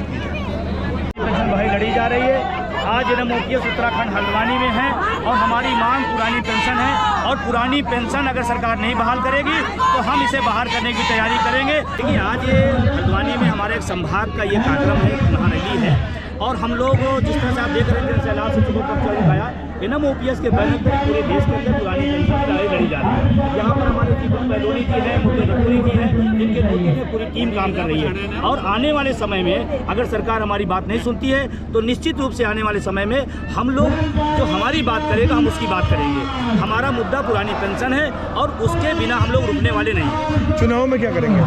पेंशन बहाली लड़ी जा रही है। आज NMOPS उत्तराखंड हल्द्वानी में है और हमारी मांग पुरानी पेंशन है। और पुरानी पेंशन अगर सरकार नहीं बहाल करेगी तो हम इसे बहाल करने की तैयारी करेंगे। देखिए आज ये हल्द्वानी में हमारे एक संभाग का ये कार्यक्रम है, महारैली है। और हम लोग जिस तरह से आप देख रहे हैं सैलाब से चुको कर्मचारी आया, NMOPS के बैनर पर पूरे देश के अंदर पुरानी पेंशन की लड़ाई लड़ी जा रही है। यहाँ पर हमारे दीपक बैलोनी जी है, मुकेश रतूरी जी है, इनके नेतृत्व में पूरी टीम काम कर रही है। और आने वाले समय में अगर सरकार हमारी बात नहीं सुनती है तो निश्चित रूप से आने वाले समय में हम लोग जो हमारी बात करेगा हम उसकी बात करेंगे। हमारा मुद्दा पुरानी पेंशन है और उसके बिना हम लोग रुकने वाले नहीं। चुनाव में क्या करेंगे?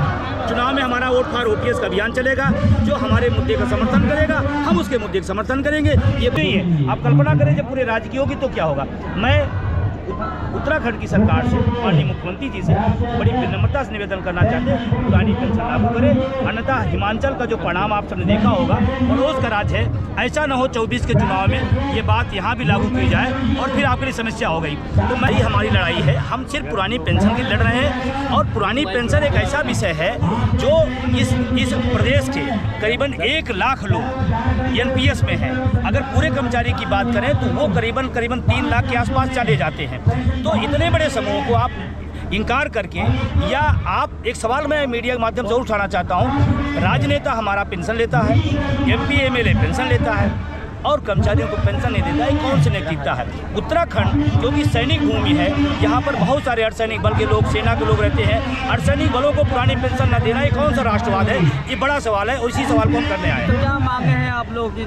चुनाव में हमारा वोट फॉर OPS का अभियान चलेगा। जो हमारे मुद्दे का समर्थन करेगा हम उसके मुद्दे का समर्थन करेंगे। ये नहीं है, आप कल्पना करें जब पूरे राज्य की होगी तो क्या होगा। मैं उत्तराखंड की सरकार से, माननीय मुख्यमंत्री जी से बड़ी विनम्रता से निवेदन करना चाहते हैं पुरानी पेंशन लागू करें। अन्यथा हिमाचल का जो परिणाम आप सबने देखा होगा पड़ोस का राज्य है, ऐसा न हो 24 के चुनाव में ये बात यहाँ भी लागू की जाए और फिर आपके लिए समस्या हो गई। तो मैं हमारी लड़ाई है, हम सिर्फ पुरानी पेंशन की लड़ रहे हैं। और पुरानी पेंशन एक ऐसा विषय है जो इस प्रदेश के करीबन 1 लाख लोग NPS में हैं। अगर पूरे कर्मचारी की बात करें तो वो करीबन 3 लाख के आसपास चले जाते हैं। तो इतने बड़े समूह को आप इनकार करके, या आप एक सवाल मैं मीडिया के माध्यम से जरूर उठाना चाहता हूँ, राजनेता हमारा पेंशन लेता है, MP MLA पेंशन लेता है और कर्मचारियों को पेंशन नहीं देता है, कौन सी नैतिकता है? उत्तराखंड जो कि सैनिक भूमि है, यहाँ पर बहुत सारे अर्धसैनिक बल के लोग, सेना के लोग रहते हैं। अर्धसैनिक बलों को पुरानी पेंशन न देना ये कौन सा राष्ट्रवाद है? ये बड़ा सवाल है और इसी सवाल को हम करने आए हैं। क्या मांगे हैं आप लोग की?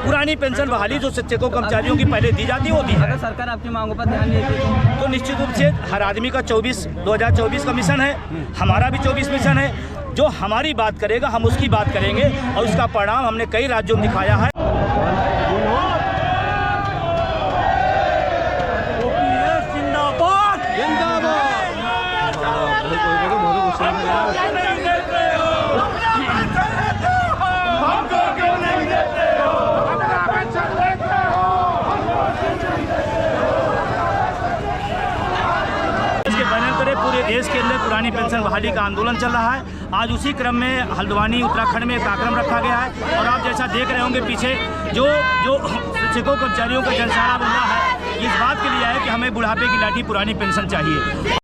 पुरानी पेंशन बहाली जो शिक्षकों कर्मचारियों की पहले दी जाती होती है। अगर सरकार आपकी मांगों पर ध्यान देती तो निश्चित रूप से हर आदमी का 2024 का मिशन है, हमारा भी 24 मिशन है। जो हमारी बात करेगा हम उसकी बात करेंगे और उसका परिणाम हमने कई राज्यों में दिखाया है। पूरे देश के अंदर पुरानी पेंशन बहाली का आंदोलन चल रहा है। आज उसी क्रम में हल्द्वानी उत्तराखंड में कार्यक्रम रखा गया है और आप जैसा देख रहे होंगे पीछे जो शिक्षकों कर्मचारियों का जनसारा बन रहा है, इस बात के लिए है कि हमें बुढ़ापे की लाठी पुरानी पेंशन चाहिए।